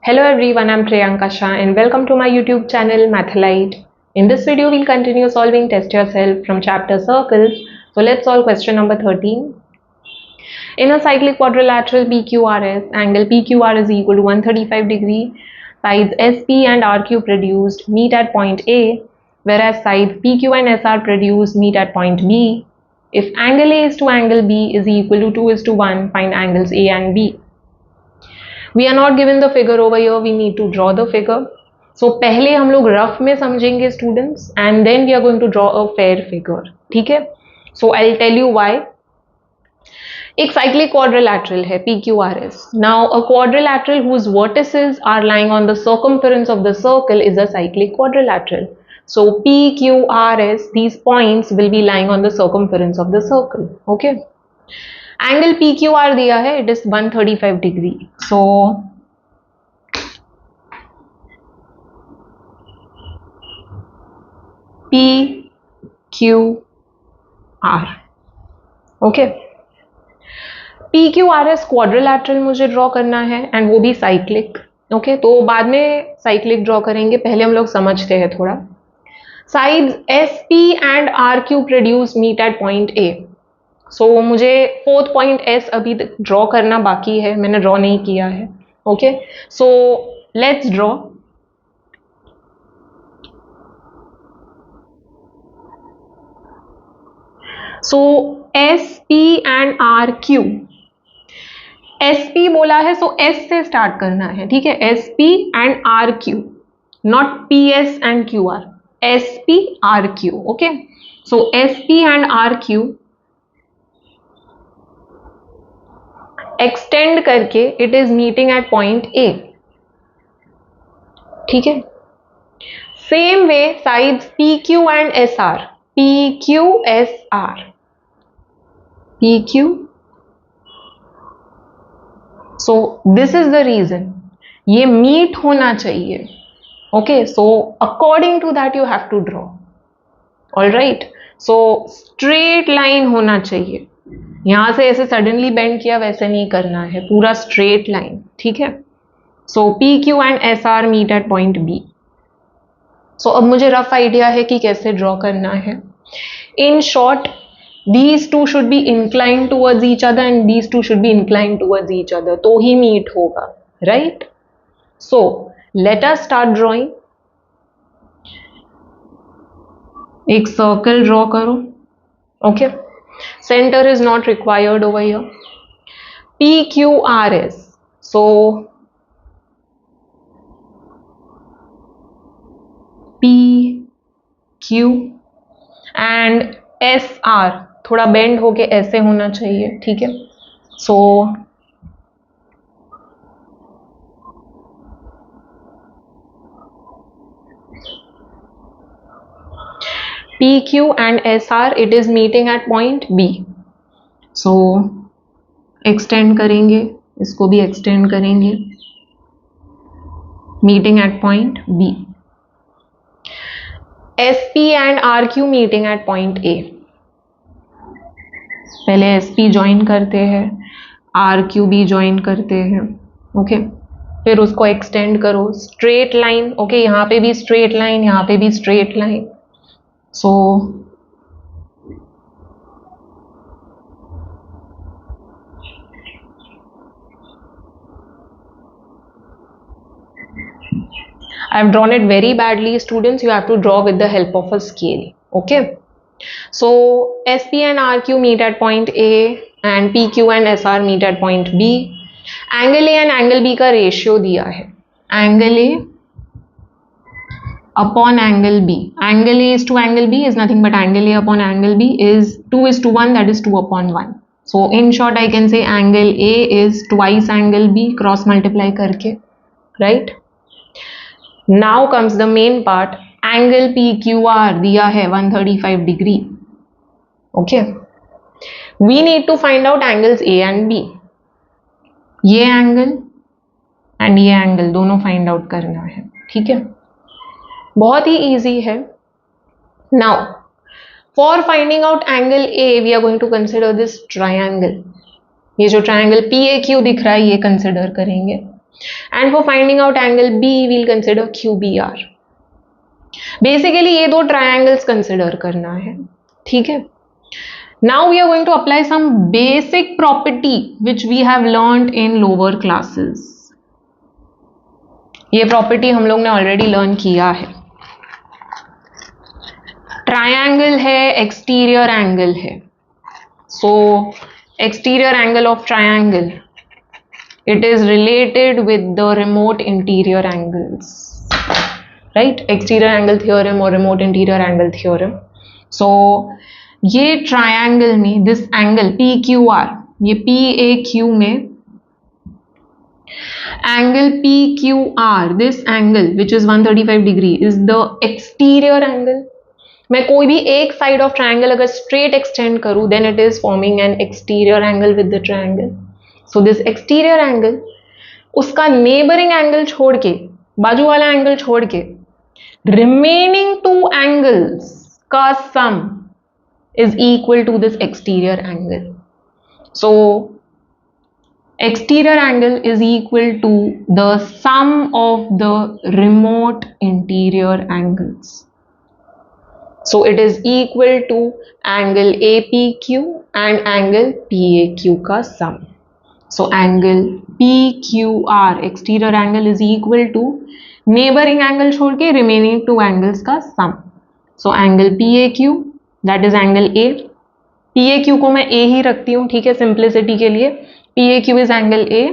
Hello everyone, I'm Priyanka Shah and welcome to my YouTube channel Mathalite. In this video, we'll continue solving Test Yourself from chapter Circles. So let's solve question number 13. In a cyclic quadrilateral PQRS, angle PQR is equal to 135 degree. Sides SP and RQ produced meet at point A, whereas sides PQ and SR produced meet at point B. If angle A is to angle B is equal to 2 is to 1, find angles A and B. We are not given the figure over here, we need to draw the figure. So पहले हम लोग rough में समझेंगे students and then we are going to draw a fair figure. ठीक है? So I'll tell you why. एक cyclic quadrilateral है PQRS. Now a quadrilateral whose vertices are lying on the circumference of the circle is a cyclic quadrilateral. So PQRS, these points will be lying on the circumference of the circle. Okay? Angle PQR दिया है, it is 135 degree. So PQR. Okay, PQRS quadrilateral मुझे draw करना है and वो भी cyclic. Okay, तो बाद में साइक्लिक ड्रॉ करेंगे, पहले हम लोग समझते हैं थोड़ा. Sides SP and RQ produce meet at point A. So मुझे फोर्थ पॉइंट S अभी ड्रॉ करना बाकी है, मैंने ड्रॉ नहीं किया है. Okay, so let's draw. So SP and RQ. SP बोला है, सो S से स्टार्ट करना है. ठीक है, SP and RQ, not PS and QR. SP RQ. Okay, so SP and RQ extend करके it is meeting at point A. ठीक है, same way sides PQ and SR. PQ SR, PQ. So this is the reason, ये meet होना चाहिए. Okay, so according to that you have to draw. Alright, so straight line होना चाहिए. यहां से ऐसे सडनली बेंड किया वैसे नहीं करना है, पूरा स्ट्रेट लाइन. ठीक है, so PQ and SR meet at point B. सो अब मुझे रफ आइडिया है कि कैसे ड्रॉ करना है. In short, these two should be inclined towards each other and these two should be inclined towards each other, तो ही मीट होगा. Right, so let us start drawing. एक सर्कल ड्रॉ करो. Okay, center is not required over here. PQRS, so PQ and SR थोड़ा bend होके ऐसे होना चाहिए. ठीक है, so PQ and SR it is meeting at point B. So extend करेंगे, इसको भी extend करेंगे, meeting at point B. SP and RQ meeting at point A. पहले SP ज्वाइन करते हैं, RQ भी ज्वाइन करते हैं. ओके, फिर उसको एक्सटेंड करो, स्ट्रेट लाइन. ओके, यहाँ पे भी स्ट्रेट लाइन, यहाँ पे भी straight line. So I have drawn it very badly, students. You have to draw with the help of a scale. Okay, so SP and RQ meet at point A and PQ and SR meet at point B. Angle A and angle B का ratio दिया है, angle A upon angle B. Angle A is to angle B is nothing but angle A upon angle B is 2 is to 1, that is 2 upon 1. So in short I can say angle A is twice angle B, cross multiply करके. Right, now comes the main part. Angle PQR दिया है 135 degree. Okay, we need to find out angles A and B. ये angle and ये angle दोनों find out करना है. ठीक है, बहुत ही इजी है. Now for finding out angle A we are going to consider this triangle. ये जो ट्रायंगल PAQ दिख रहा है ये कंसिडर करेंगे. And for finding out angle B, we'll consider QBR. Basically ये दो triangles consider करना है, ठीक है. Now we are going to apply some basic property which we have learned in lower classes. ये property हम लोग ने already learn किया है. Triangle है, exterior angle है. So exterior angle of triangle, it is related with the remote interior angles, right? Exterior angle theorem or remote interior angle theorem. So ये triangle में this angle PQR, ये PAQ में angle PQR, this angle which is 135 degree is the exterior angle. मैं कोई भी एक side of triangle अगर straight extend करूं then it is forming an exterior angle with the triangle. So this exterior angle, उसका neighbouring angle छोड़ के, बाजू वाला एंगल छोड़ के, रिमेनिंग टू एंगल्स का sum is equal to this exterior angle. So exterior angle is equal to the sum of the remote interior angles. So it is equal to angle APQ and angle PAQ का sum. So angle PQR exterior angle is equal to neighboring angle छोड़ के remaining two angles का sum. So angle PAQ that is angle A. PAQ को मैं A ही रखती हूँ, ठीक है, simplicity के लिए. PAQ is angle A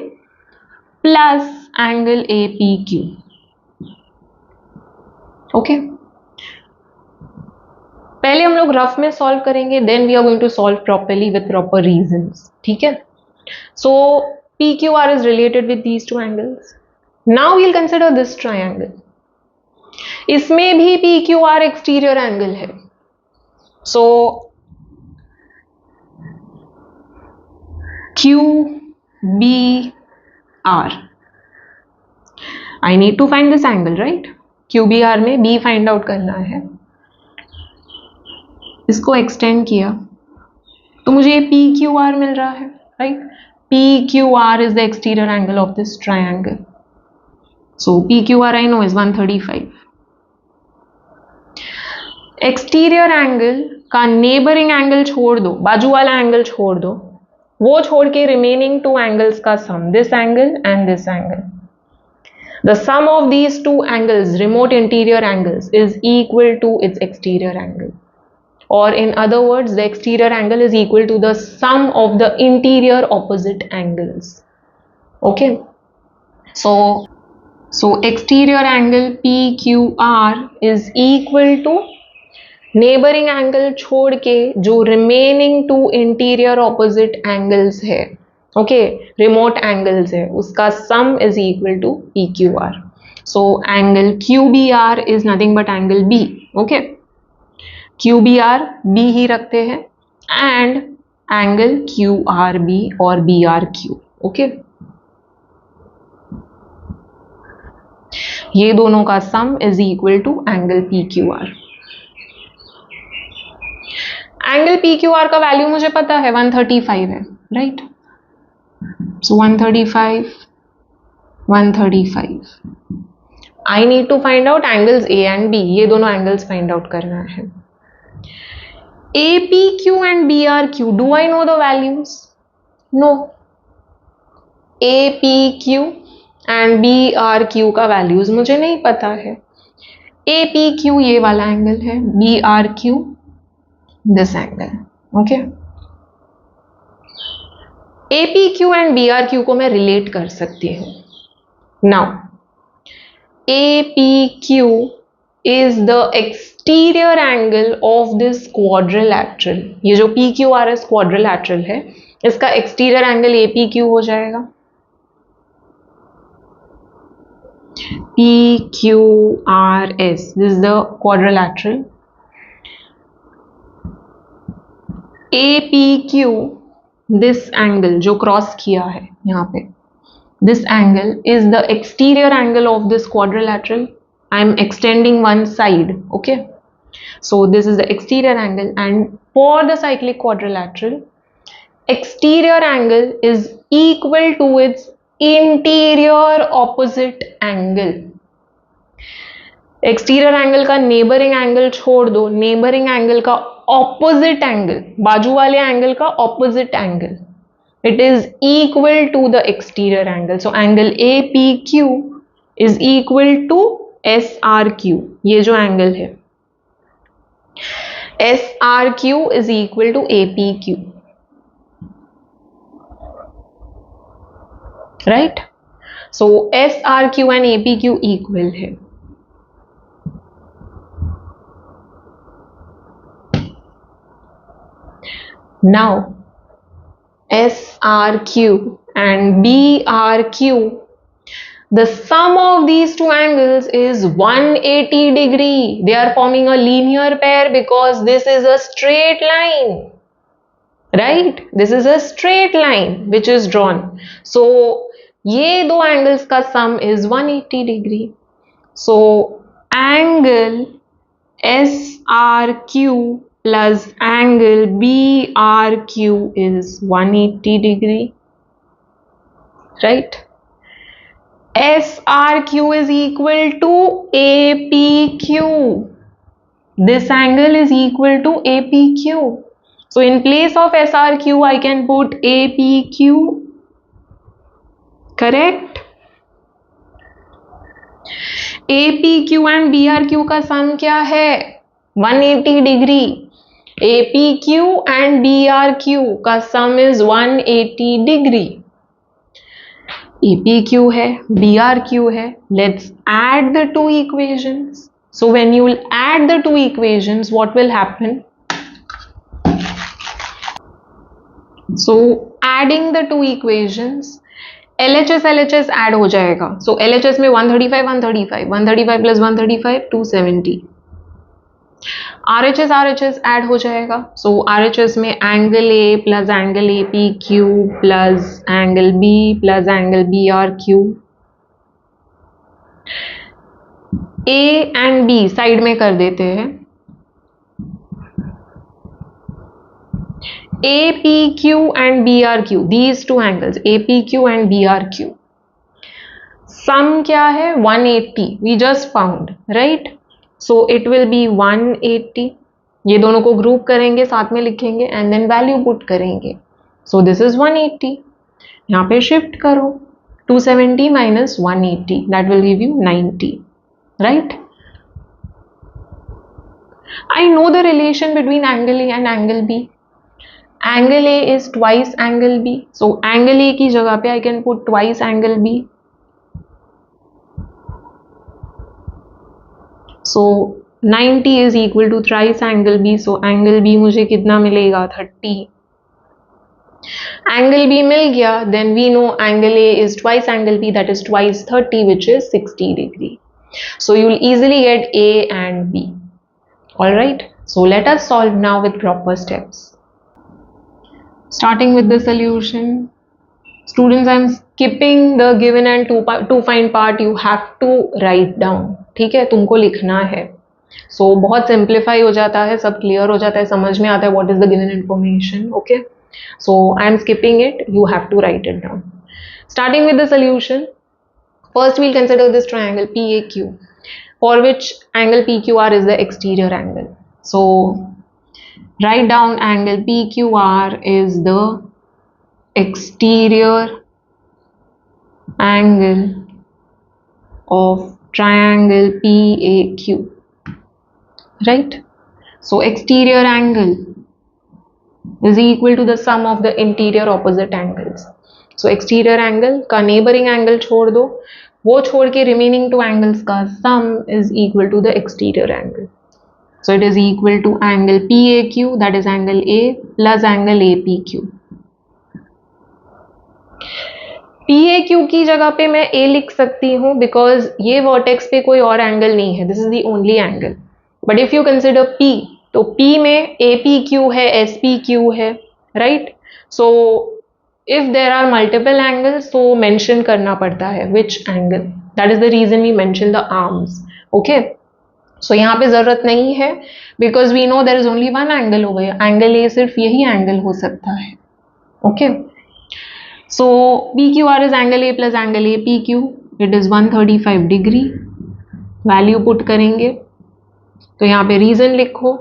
plus angle APQ. Okay. पहले हम लोग रफ में सॉल्व करेंगे, then we are going to solve properly with proper reasons, ठीक है. So PQR is related with these two angles. Now we'll consider this triangle. इसमें भी PQR exterior angle है. So QBR, I need to find this angle, right. QBR में B find out करना है. इसको extend किया तो मुझे ये PQR मिल रहा है, right. PQR is the exterior angle of this triangle. So PQR I know is 135. Exterior angle का नेबरिंग एंगल छोड़ दो, बाजू वाला एंगल छोड़ दो, वो छोड़ के रिमेनिंग टू एंगल्स का sum, this angle and this angle. The sum of these two angles, remote interior angles, is equal to its exterior angle. Or in other words, the exterior angle is equal to the sum of the interior opposite angles. Okay. So exterior angle PQR is equal to neighboring angle छोड़ के जो remaining two interior opposite angles है, okay, remote angles है, उसका sum is equal to PQR. So angle QBR is nothing but angle B. Okay. QBR B ही रखते हैं and angle QRB और BRQ. ओके, ये दोनों का sum is equal to angle PQR. Angle PQR का वैल्यू मुझे पता है 135 है, right. So 135 I need to find out angles A and B. ये दोनों एंगल्स फाइंड आउट करना है. APQ and BRQ, do I know the values? No. APQ and BRQ का वैल्यूज मुझे नहीं पता है. APQ ये वाला एंगल है, BRQ this angle. Okay, APQ and BRQ को मैं रिलेट कर सकती हूँ. Now APQ is the exterior angle of this quadrilateral. ये जो PQRS quadrilateral है, इसका exterior angle APQ हो जाएगा. PQRS, this is the quadrilateral. APQ, this angle जो क्रॉस किया है यहाँ पे, this angle is the exterior angle of this quadrilateral. I am extending one side. Okay, so this is the exterior angle, and for the cyclic quadrilateral, exterior angle is equal to its interior opposite angle. Exterior angle का neighbouring angle छोड़ दो, neighbouring angle का opposite angle, बाजू वाले angle का opposite angle, it is equal to the exterior angle. So angle A P Q is equal to S R Q. ये जो angle है S R Q is equal to A P Q, right. So S R Q and A P Q equal है। Now SRQ and BRQ, the sum of these two angles is 180 degree. They are forming a linear pair because this is a straight line, right? This is a straight line which is drawn. So ये दो angles का sum is 180 degree. So angle SRQ plus angle BRQ is 180 degree, right? SRQ is equal to APQ. This angle is equal to APQ. So in place of SRQ, I can put APQ, correct? APQ and BRQ का सम क्या है? 180 degree. APQ and BRQ का sum is 180 degree. APQ है, BRQ है। Let's add the two equations. So when you will add the two equations, what will happen? So adding the two equations, LHS LHS add हो जाएगा। So LHS में 135 135 135 plus 135 270। RHS RHS add हो जाएगा। सो RHS में angle A plus angle APQ plus angle B plus angle BRQ। A and B side में कर देते हैं। APQ and BRQ, these two angles APQ and BRQ, सम क्या है? 180, we just found, right? So it will be 180. ये दोनों को group करेंगे, साथ में लिखेंगे एंड देन वैल्यू पुट करेंगे। सो दिस इज 180। यहाँ पे शिफ्ट करो, 270 minus 180, that will give you 90, right? I know the relation between angle A and angle B. Angle A is twice angle B. So angle A की जगह पे I can put twice angle B. So 90 is equal to thrice angle B. So angle B मुझे कितना मिलेगा? 30. Angle B मिल गया, then we know angle A is twice angle B, that is twice 30, which is 60 degree. So you will easily get A and B. Alright, so let us solve now with proper steps. Starting with the solution. Students, I am skipping the given and to find part. You have to write down. ठीक है, तुमको लिखना है। So बहुत simplify हो जाता है, सब क्लियर हो जाता है, समझ में आता है what is the given information. Okay, so I am skipping it. You have to write it down. Starting with the solution. First, we'll consider this triangle PAQ, for which angle PQR is the exterior angle. So write down angle PQR is the exterior angle of triangle PAQ, right? So exterior angle is equal to the sum of the interior opposite angles. So exterior angle का neighboring angle छोड़ दो, वो छोड़ के remaining two angles का sum is equal to the exterior angle. So it is equal to angle PAQ, that is angle A, plus angle APQ. PAQ की जगह पे मैं A लिख सकती हूँ बिकॉज ये वर्टेक्स पे कोई और एंगल नहीं है, this is the only angle. But if you consider P, तो P में APQ है, SPQ है, right? So if there are multiple angles तो मेंशन करना पड़ता है which angle, that is the reason we mention the arms. Okay, so यहाँ पे जरूरत नहीं है because we know there is only one angle over here, angle A सिर्फ यही एंगल हो सकता है। ओके, So PQR is angle A plus angle APQ. It is 135 degree. Value put करेंगे तो यहाँ पे रीजन लिखो.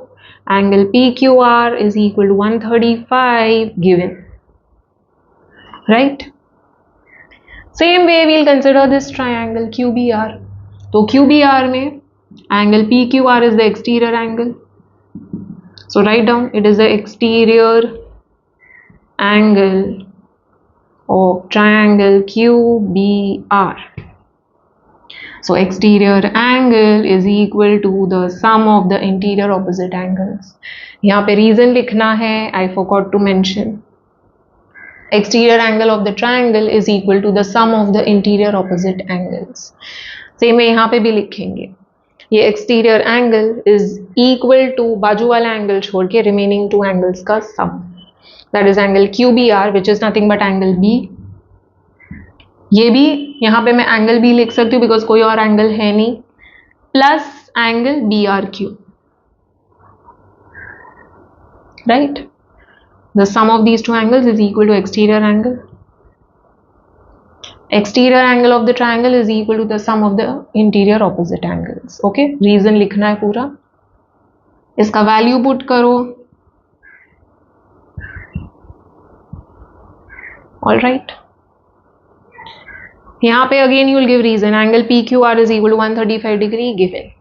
Angle PQR is equal to 135 given. Right? Same way we'll consider this triangle QBR. तो QBR में angle PQR is the exterior angle. So write down, it is the exterior angle of triangle QBR. So exterior angle is equal to the sum of the interior opposite angles. यहाँ पे reason लिखना है, I forgot to mention. Exterior angle of the triangle is equal to the sum of the interior opposite angles. Same में यहाँ पे भी लिखेंगे. ये exterior angle is equal to बाजू वाला angle छोड़ के remaining two angles का sum. That is angle QBR, which is nothing but angle B. ये भी यहाँ पे मैं angle B लिख सकती हूँ because कोई और angle है नहीं, plus angle BRQ. Right? The sum of these two angles is equal to exterior angle. Exterior angle of the triangle is equal to the sum of the interior opposite angles. Okay? Reason लिखना है पूरा. इसका value put करो. All right. यहाँ पे again you will give reason. Angle PQR is equal to 135 degree given.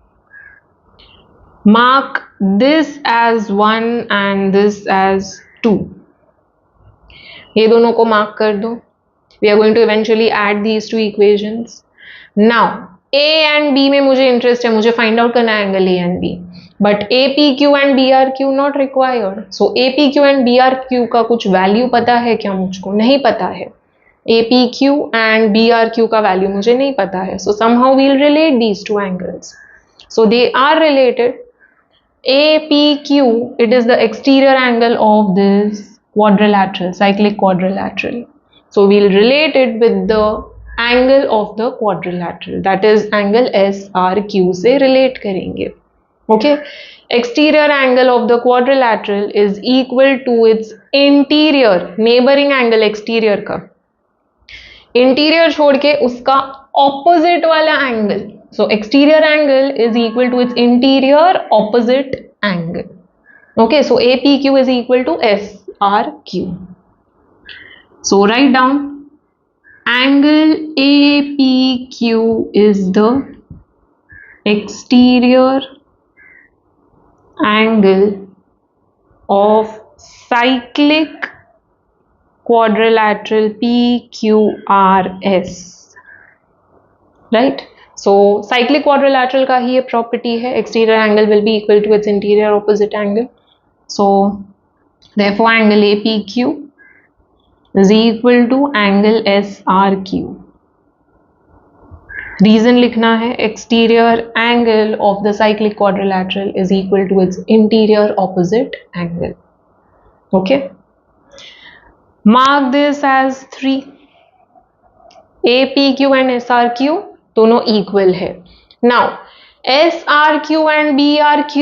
Mark this as 1 and this as 2. ये दोनों को मार्क कर दो. We are going to eventually add these two equations. Now A and B में मुझे interest है, मुझे find out करना है angle A and B. But APQ and BRQ not required. So APQ and BRQ का कुछ वैल्यू पता है क्या? मुझको नहीं पता है. APQ and BRQ का वैल्यू मुझे नहीं पता है. So somehow we'll relate these two angles. So they are related. APQ, it is the exterior angle of this quadrilateral, cyclic quadrilateral. So we'll relate it with the angle of the quadrilateral, that is angle SRQ से relate करेंगे. Okay, exterior angle of the quadrilateral is equal to its interior, neighboring angle exterior का, interior छोड़ के उसका opposite वाला angle. So exterior angle is equal to its interior opposite angle. Okay, so APQ is equal to SRQ. So write down, angle APQ is the exterior angle of cyclic quadrilateral PQRS. Right? So cyclic quadrilateral का ही ये property है, exterior angle will be equal to its interior opposite angle. So therefore angle APQ is equal to angle SRQ. Reason लिखना है, exterior angle of the cyclic quadrilateral is equal to its interior opposite angle. Okay? Mark this as 3. APQ and SRQ दोनों equal है. Now SRQ and BRQ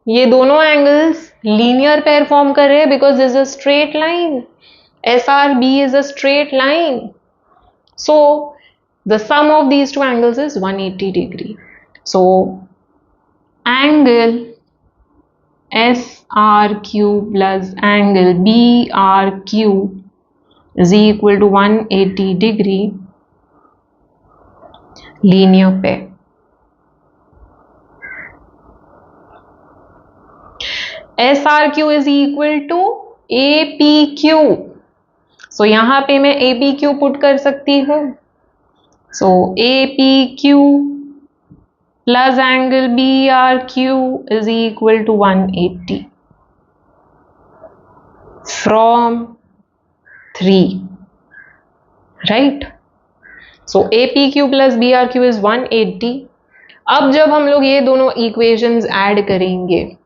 ये दोनों angles linear pair form कर रहे हैं because this is a straight line. SRB is a straight line. So the sum of these two angles is 180 degree. So angle SRQ plus angle BRQ is equal to 180 degree linear pair. SRQ is equal to APQ. So यहाँ पे मैं APQ put कर सकती हूँ. So APQ plus angle BRQ is equal to 180 from 3. Right? So APQ plus BRQ is 180. अब जब हम लोग ये दोनों equations ऐड करेंगे,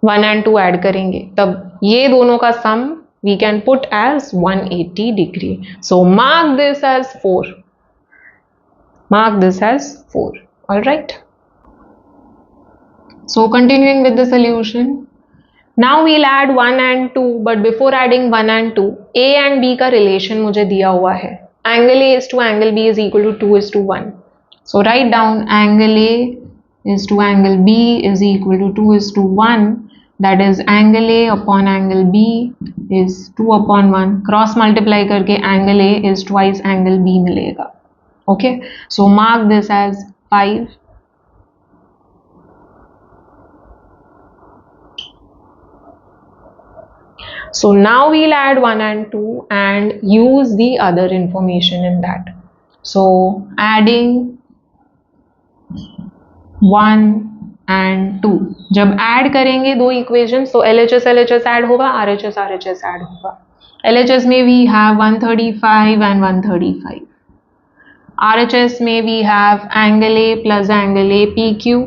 1 and 2 ऐड करेंगे, तब ये दोनों का sum we can put as 180 degree. So mark this as 4. Mark this as 4. All right. So continuing with the solution, now we'll add 1 and 2, but before adding 1 and 2, A and B का relation मुझे दिया हुआ है. Angle A is to angle B is equal to 2:1. So write down angle A is to angle B is equal to 2:1. That is angle A upon angle B is 2/1. Cross multiply करके angle A is twice angle B मिलेगा. Okay, so mark this as 5. So now we'll add 1 and 2 and use the other information in that. So adding 1 and 2, जब add करेंगे दो equations तो LHS LHS add होगा, RHS RHS add होगा. LHS में we have 135 and 135. RHS में we have angle A plus angle A PQ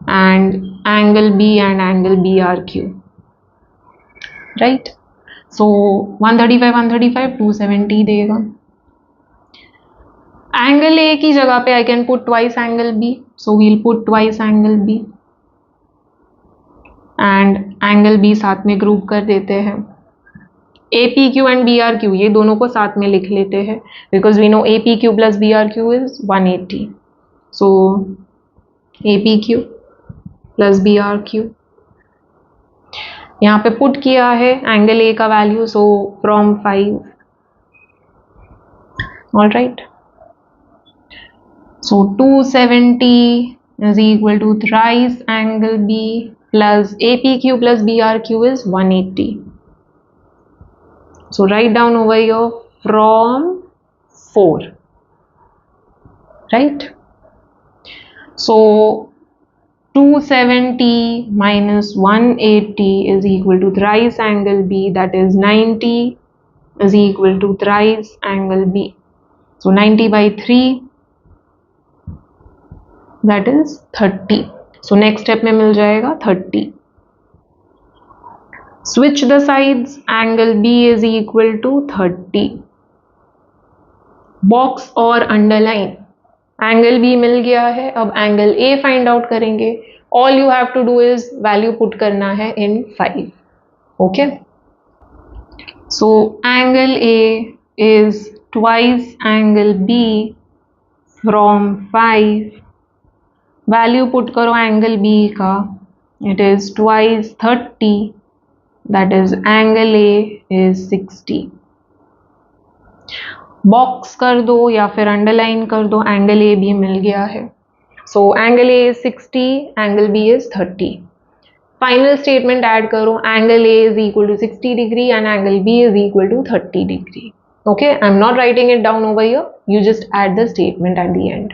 and angle B and angle B RQ. Right, so 135 135 270 देगा. Angle A की जगह पे I can put twice angle B, so we'll put twice angle B and angle B साथ में group कर देते हैं. A P Q and B R Q ये दोनों को साथ में लिख लेते हैं because we know A P Q plus B R Q is 180. So A P Q plus B R Q यहाँ पे पुट किया है एंगल ए का value, so from 5. All right, so 270 is equal to thrice angle B plus APQ plus BRQ is 180. So write down over here from 4. Right? So 270 minus 180 is equal to thrice angle B, that is 90 is equal to thrice angle B. So 90 by 3, that is 30. So next step में मिल जाएगा 30. Switch the sides, angle B is equal to 30. Box और underline. Angle B मिल गया है, अब angle A find out करेंगे. All you have to do is value put करना है in 5. Okay, so angle A is twice angle B from 5. Value put करो angle B का, it is twice 30, that is angle A is 60. Box कर दो या फिर underline कर दो, एंगल ए भी मिल गया है. So angle A is 60, angle B is 30. Final statement add करो, angle A is equal to 60 degree and angle B is equal to 30 degree. Okay, I am not writing it down over here, you just add the statement at the and.